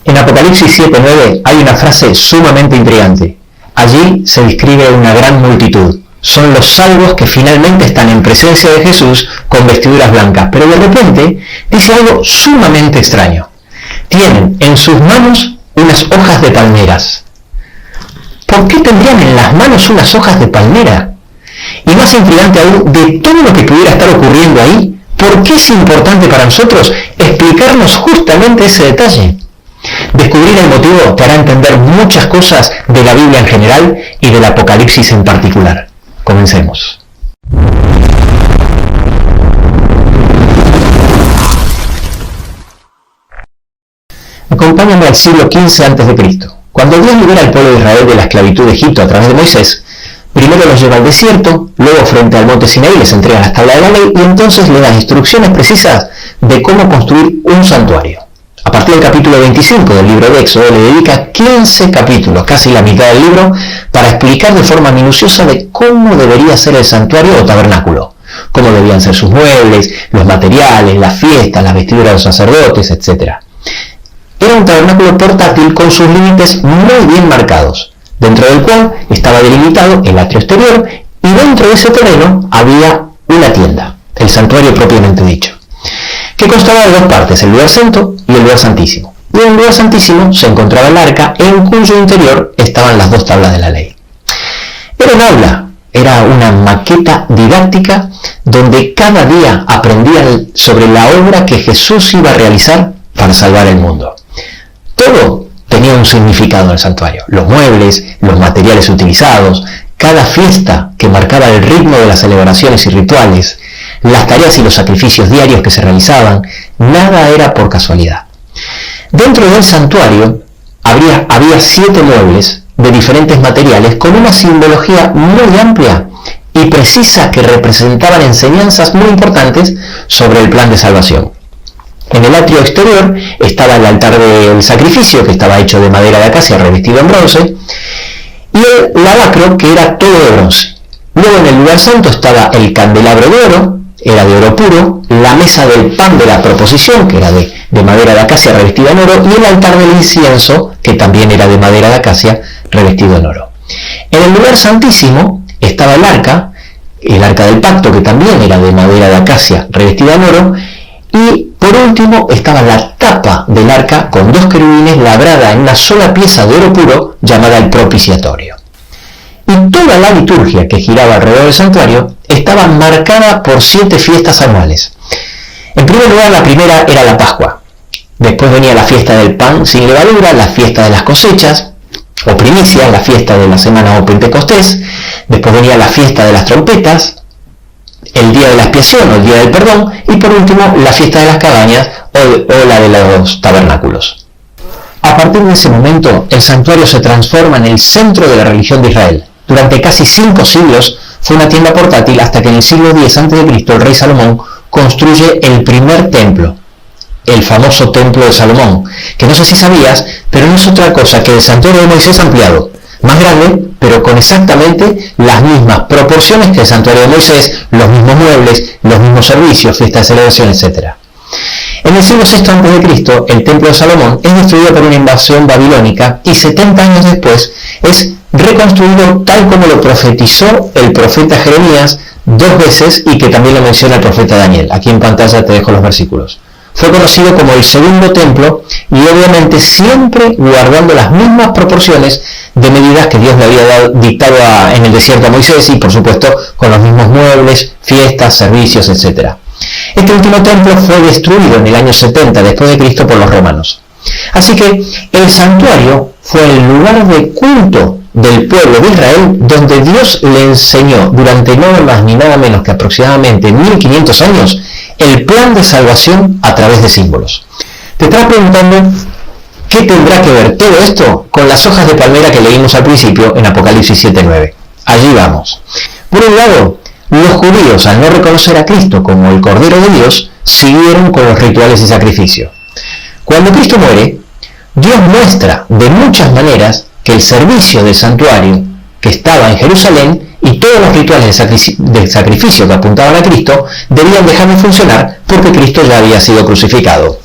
En Apocalipsis 7:9 hay una frase sumamente intrigante. Allí se describe una gran multitud. Son los salvos que finalmente están en presencia de Jesús con vestiduras blancas. Pero de repente dice algo sumamente extraño. Tienen en sus manos unas hojas de palmeras. ¿Por qué tendrían en las manos unas hojas de palmera? Y más intrigante aún, de todo lo que pudiera estar ocurriendo ahí, ¿por qué es importante para nosotros explicarnos justamente ese detalle? Descubrir el motivo te hará entender muchas cosas de la Biblia en general y del Apocalipsis en particular. Comencemos. Acompáñame al siglo XV a.C. Cuando Dios libera al pueblo de Israel de la esclavitud de Egipto a través de Moisés, primero los lleva al desierto, luego frente al monte Sinaí les entrega las tablas de la ley y entonces le da instrucciones precisas de cómo construir un santuario. A partir del capítulo 25 del libro de Éxodo le dedica 15 capítulos, casi la mitad del libro, para explicar de forma minuciosa de cómo debería ser el santuario o tabernáculo, cómo debían ser sus muebles, los materiales, las fiestas, las vestiduras de los sacerdotes, etc. Era un tabernáculo portátil con sus límites muy bien marcados, dentro del cual estaba delimitado el atrio exterior y dentro de ese terreno había una tienda, el santuario propiamente dicho, que constaba de dos partes, el lugar santo y el lugar santísimo. Y en el lugar santísimo se encontraba el arca, en cuyo interior estaban las dos tablas de la ley. Era un aula, era una maqueta didáctica donde cada día aprendían sobre la obra que Jesús iba a realizar para salvar el mundo. Todo tenía un significado en el santuario. Los muebles, los materiales utilizados, cada fiesta que marcaba el ritmo de las celebraciones y rituales, las tareas y los sacrificios diarios que se realizaban, nada era por casualidad. Dentro del santuario había 7 muebles de diferentes materiales con una simbología muy amplia y precisa que representaban enseñanzas muy importantes sobre el plan de salvación. En el atrio exterior estaba el altar del sacrificio, que estaba hecho de madera de acacia revestido en bronce, y el lavacro, que era todo de bronce. Luego en el lugar santo estaba el candelabro de oro, era de oro puro, la mesa del pan de la proposición, que era de madera de acacia revestida en oro, y el altar del incienso, que también era de madera de acacia revestido en oro. En el lugar santísimo estaba el arca del pacto, que también era de madera de acacia revestida en oro, y por último estaba la tapa del arca con 2 querubines labrada en una sola pieza de oro puro llamada el propiciatorio. Y toda la liturgia que giraba alrededor del santuario estaba marcada por 7 fiestas anuales. En primer lugar, la primera era la Pascua. Después venía la fiesta del pan sin levadura, la fiesta de las cosechas, o primicias, la fiesta de la semana o Pentecostés. Después venía la fiesta de las trompetas, el día de la expiación o el día del perdón, y por último la fiesta de las cabañas o la de los tabernáculos. A partir de ese momento, el santuario se transforma en el centro de la religión de Israel. Durante casi 5 siglos fue una tienda portátil hasta que en el siglo X a.C. el rey Salomón construye el primer templo, el famoso templo de Salomón, que no sé si sabías, pero no es otra cosa que el santuario de Moisés ampliado, más grande, pero con exactamente las mismas proporciones que el santuario de Moisés, los mismos muebles, los mismos servicios, fiestas de celebración, etc. En el siglo VI a.C., el templo de Salomón es destruido por una invasión babilónica y 70 años después es reconstruido tal como lo profetizó el profeta Jeremías 2 veces y que también lo menciona el profeta Daniel. Aquí en pantalla te dejo los versículos. Fue conocido como el segundo templo y obviamente siempre guardando las mismas proporciones de medidas que Dios le había dictado en el desierto a Moisés y por supuesto con los mismos muebles, fiestas, servicios, etc. Este último templo fue destruido en el año 70 después de Cristo por los romanos. Así que el santuario fue el lugar de culto del pueblo de Israel donde Dios le enseñó durante nada más ni nada menos que aproximadamente 1500 años el plan de salvación a través de símbolos. Te estás preguntando qué tendrá que ver todo esto con las hojas de palmera que leímos al principio en Apocalipsis 7:9. Allí vamos. Por un lado, los judíos, al no reconocer a Cristo como el Cordero de Dios, siguieron con los rituales y sacrificios. Cuando Cristo muere, Dios muestra de muchas maneras que el servicio del santuario que estaba en Jerusalén y todos los rituales de sacrificio que apuntaban a Cristo debían dejar de funcionar porque Cristo ya había sido crucificado.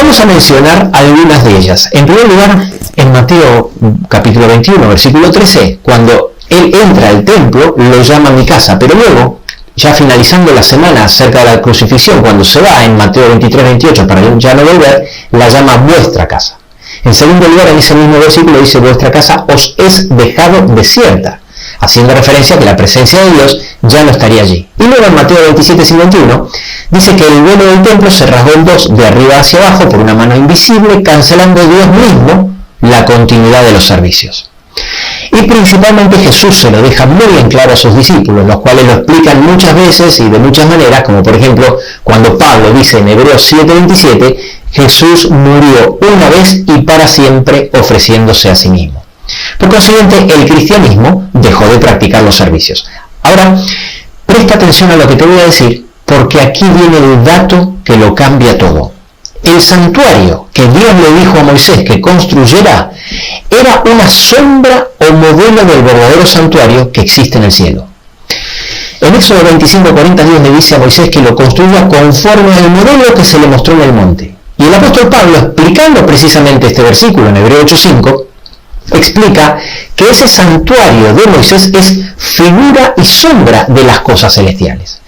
Vamos a mencionar algunas de ellas. En primer lugar, en Mateo capítulo 21, versículo 13, cuando él entra al templo, lo llama mi casa, pero luego, ya finalizando la semana cerca de la crucifixión, cuando se va en Mateo 23, 28, para ya no volver, la llama vuestra casa. En segundo lugar, en ese mismo versículo dice, vuestra casa os es dejado desierta, haciendo referencia a que la presencia de Dios ya no estaría allí. Y luego en Mateo 27, 51, dice que el velo del templo se rasgó en dos, de arriba hacia abajo, por una mano invisible, cancelando Dios mismo la continuidad de los servicios. Y principalmente Jesús se lo deja muy en claro a sus discípulos, los cuales lo explican muchas veces y de muchas maneras, como por ejemplo cuando Pablo dice en Hebreos 7:27, Jesús murió una vez y para siempre ofreciéndose a sí mismo. Por consiguiente, el cristianismo dejó de practicar los servicios. Ahora, presta atención a lo que te voy a decir, porque aquí viene el dato que lo cambia todo. El santuario que Dios le dijo a Moisés que construyera era una sombra o modelo del verdadero santuario que existe en el cielo. En Éxodo 25:40 Dios le dice a Moisés que lo construya conforme al modelo que se le mostró en el monte. Y el apóstol Pablo, explicando precisamente este versículo en Hebreo 8:5, explica que ese santuario de Moisés es figura y sombra de las cosas celestiales.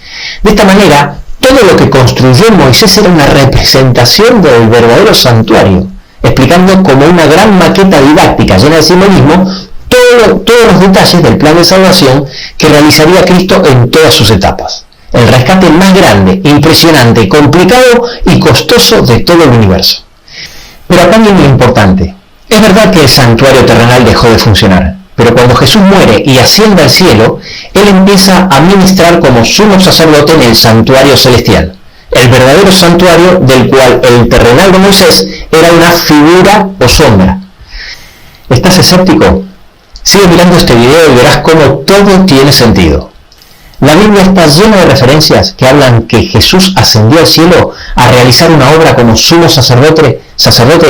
De esta manera, todo lo que construyó Moisés era una representación del verdadero santuario, explicando como una gran maqueta didáctica llena de simbolismo todos los detalles del plan de salvación que realizaría Cristo en todas sus etapas. El rescate más grande, impresionante, complicado y costoso de todo el universo. Pero acá viene lo importante. Es verdad que el santuario terrenal dejó de funcionar, pero cuando Jesús muere y asciende al cielo, Él empieza a ministrar como sumo sacerdote en el santuario celestial, el verdadero santuario del cual el terrenal de Moisés era una figura o sombra. ¿Estás escéptico? Sigue mirando este video y verás cómo todo tiene sentido. La Biblia está llena de referencias que hablan que Jesús ascendió al cielo a realizar una obra como sumo sacerdote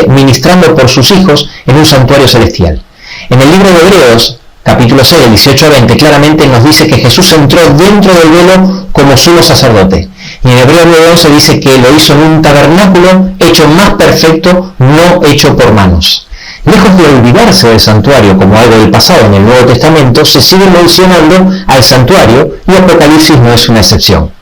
ministrando por sus hijos en un santuario celestial. En el libro de Hebreos, capítulo 6, del 18 a 20, claramente nos dice que Jesús entró dentro del velo como sumo sacerdote. Y en Hebreos 9:11 dice que lo hizo en un tabernáculo hecho más perfecto, no hecho por manos. Lejos de olvidarse del santuario como algo del pasado en el Nuevo Testamento, se sigue mencionando al santuario y Apocalipsis no es una excepción.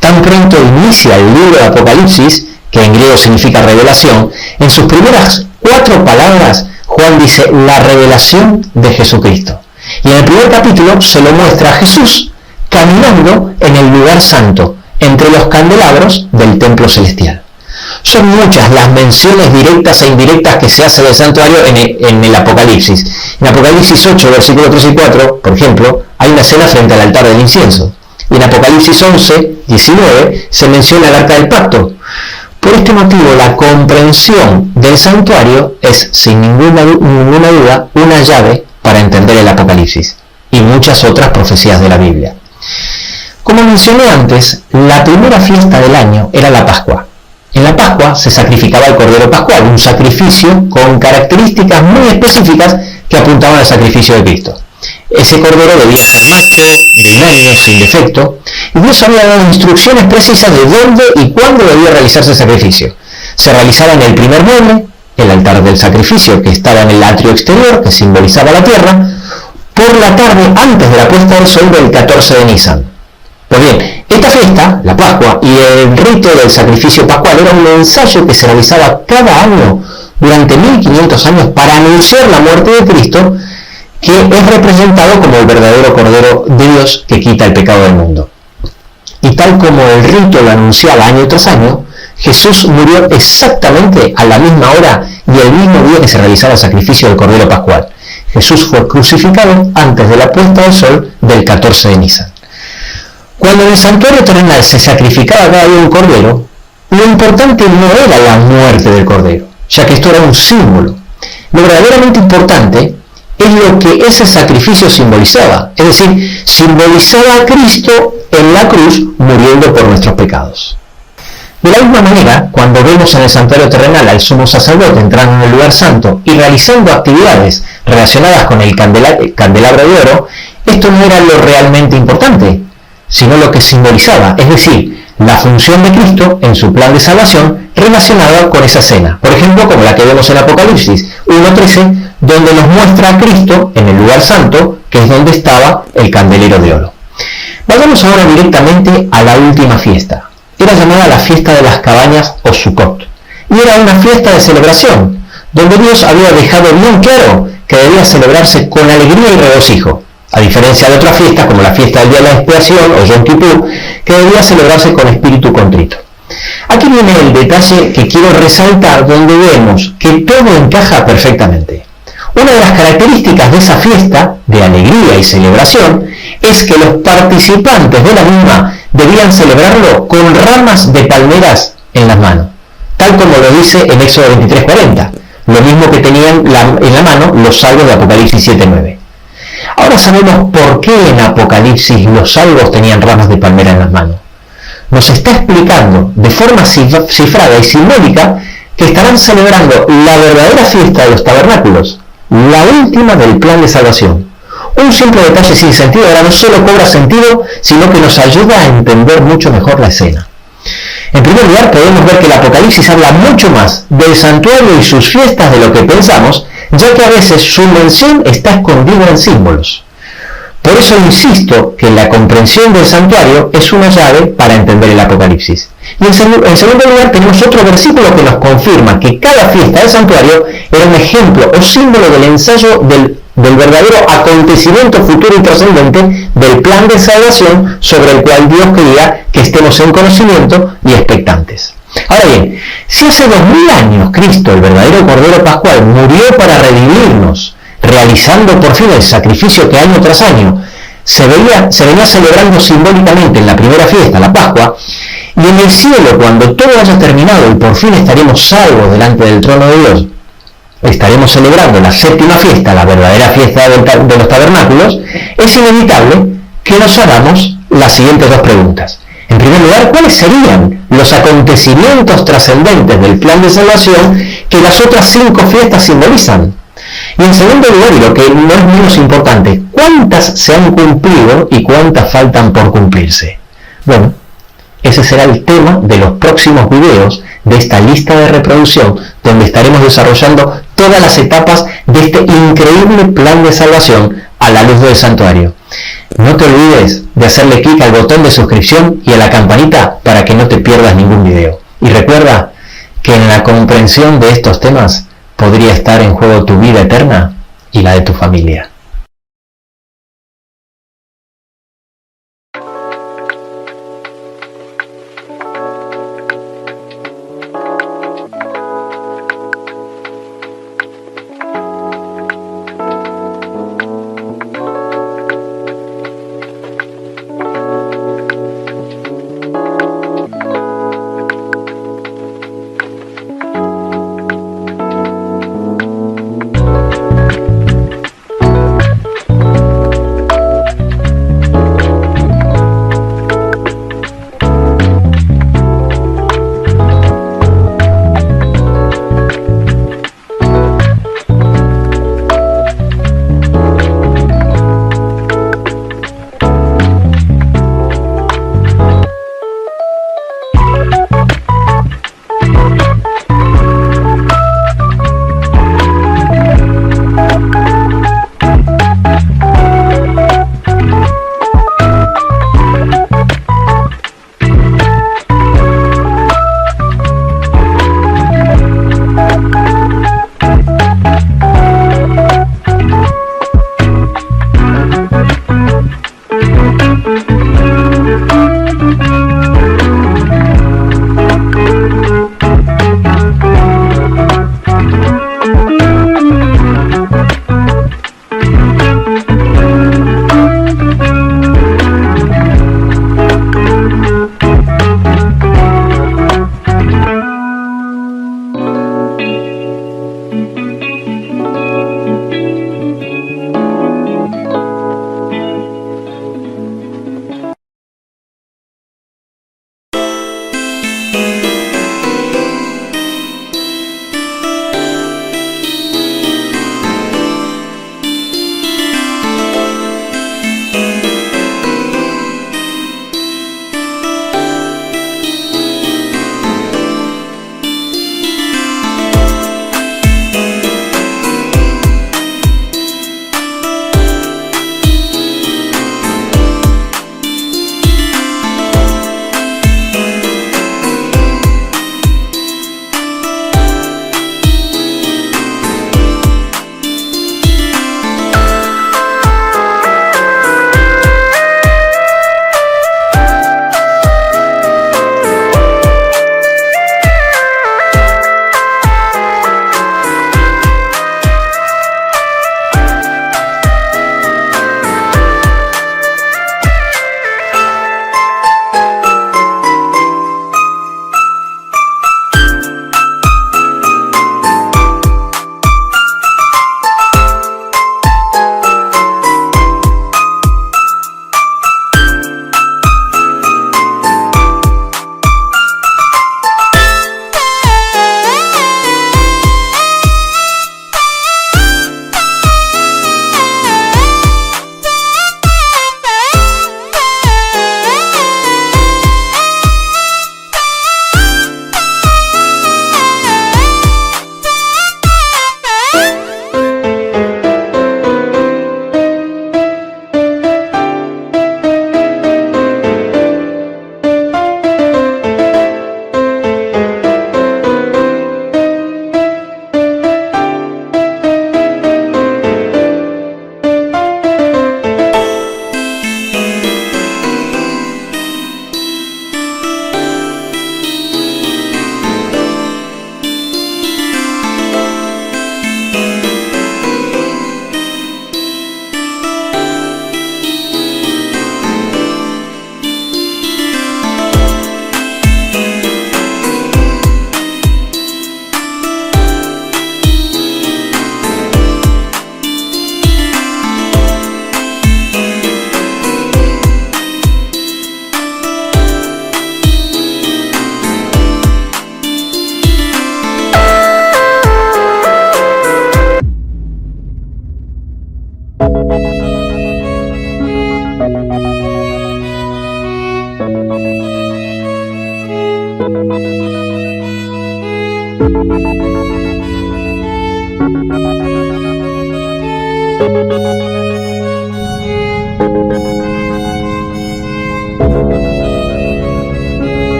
Tan pronto inicia el libro de Apocalipsis, que en griego significa revelación, en sus primeras 4 palabras Juan dice la revelación de Jesucristo. Y en el primer capítulo se lo muestra a Jesús caminando en el lugar santo, entre los candelabros del templo celestial. Son muchas las menciones directas e indirectas que se hacen del santuario en el Apocalipsis. En Apocalipsis 8, versículos 3 y 4, por ejemplo, hay una escena frente al altar del incienso. Y en Apocalipsis 11, 19, se menciona el arca del pacto. Por este motivo, la comprensión del santuario es, sin ninguna duda, una llave para entender el Apocalipsis y muchas otras profecías de la Biblia. Como mencioné antes, la primera fiesta del año era la Pascua. En la Pascua se sacrificaba el Cordero Pascual, un sacrificio con características muy específicas que apuntaban al sacrificio de Cristo. Ese Cordero debía ser macho, de un año, sin defecto, y Dios había dado instrucciones precisas de dónde y cuándo debía realizarse el sacrificio. Se realizaba en el primer mueble, el altar del sacrificio que estaba en el atrio exterior, que simbolizaba la tierra, por la tarde antes de la puesta del sol del 14 de Nisan. Pues bien, esta fiesta, la Pascua, y el rito del sacrificio pascual era un ensayo que se realizaba cada año durante 1500 años para anunciar la muerte de Cristo, que es representado como el verdadero Cordero de Dios que quita el pecado del mundo. Y tal como el rito lo anunciaba año tras año, Jesús murió exactamente a la misma hora y el mismo día que se realizaba el sacrificio del Cordero Pascual. Jesús fue crucificado antes de la puesta del sol del 14 de Nisan. Cuando en el santuario terrenal se sacrificaba cada día un cordero, lo importante no era la muerte del cordero, ya que esto era un símbolo. Lo verdaderamente importante es lo que ese sacrificio simbolizaba, es decir, simbolizaba a Cristo en la cruz muriendo por nuestros pecados. De la misma manera, cuando vemos en el santuario terrenal al sumo sacerdote entrando en el lugar santo y realizando actividades relacionadas con el candelabro de oro, esto no era lo realmente importante, sino lo que simbolizaba, es decir, la función de Cristo en su plan de salvación relacionada con esa escena. Por ejemplo, como la que vemos en Apocalipsis 1:13, donde nos muestra a Cristo en el lugar santo, que es donde estaba el candelero de oro. Vayamos ahora directamente a la última fiesta. Era llamada la fiesta de las cabañas o Sukkot, y era una fiesta de celebración, donde Dios había dejado bien claro que debía celebrarse con alegría y regocijo, a diferencia de otras fiestas como la fiesta del día de la expiación o Yom Kippur, que debía celebrarse con espíritu contrito. Aquí viene el detalle que quiero resaltar, donde vemos que todo encaja perfectamente. Una de las características de esa fiesta de alegría y celebración es que los participantes de la misma debían celebrarlo con ramas de palmeras en las manos, tal como lo dice en Éxodo 23:40, lo mismo que tenían en la mano los salvos de Apocalipsis 7:9. Ahora sabemos por qué en Apocalipsis los salvos tenían ramas de palmera en las manos. Nos está explicando de forma cifrada y simbólica que estarán celebrando la verdadera fiesta de los tabernáculos, la última del plan de salvación. Un simple detalle sin sentido ahora no solo cobra sentido, sino que nos ayuda a entender mucho mejor la escena. En primer lugar, podemos ver que el Apocalipsis habla mucho más del santuario y sus fiestas de lo que pensamos, ya que a veces su mención está escondida en símbolos. Por eso insisto que la comprensión del santuario es una llave para entender el Apocalipsis. Y en segundo lugar tenemos otro versículo que nos confirma que cada fiesta del santuario era un ejemplo o símbolo del ensayo del verdadero acontecimiento futuro y trascendente del plan de salvación sobre el cual Dios quería que estemos en conocimiento y expectantes. Ahora bien, si hace 2000 años Cristo, el verdadero Cordero Pascual, murió para redimirnos, realizando por fin el sacrificio que año tras año se venía celebrando simbólicamente en la primera fiesta, la Pascua, y en el cielo, cuando todo haya terminado y por fin estaremos salvos delante del trono de Dios, estaremos celebrando la séptima fiesta, la verdadera fiesta de los tabernáculos, es inevitable que nos hagamos las siguientes dos preguntas. En primer lugar, ¿cuáles serían los acontecimientos trascendentes del plan de salvación que las otras 5 fiestas simbolizan? Y en segundo lugar, y lo que no es menos importante, ¿cuántas se han cumplido y cuántas faltan por cumplirse? Bueno, ese será el tema de los próximos videos de esta lista de reproducción, donde estaremos desarrollando todas las etapas de este increíble plan de salvación a la luz del santuario. No te olvides de hacerle clic al botón de suscripción y a la campanita para que no te pierdas ningún video. Y recuerda que en la comprensión de estos temas podría estar en juego tu vida eterna y la de tu familia.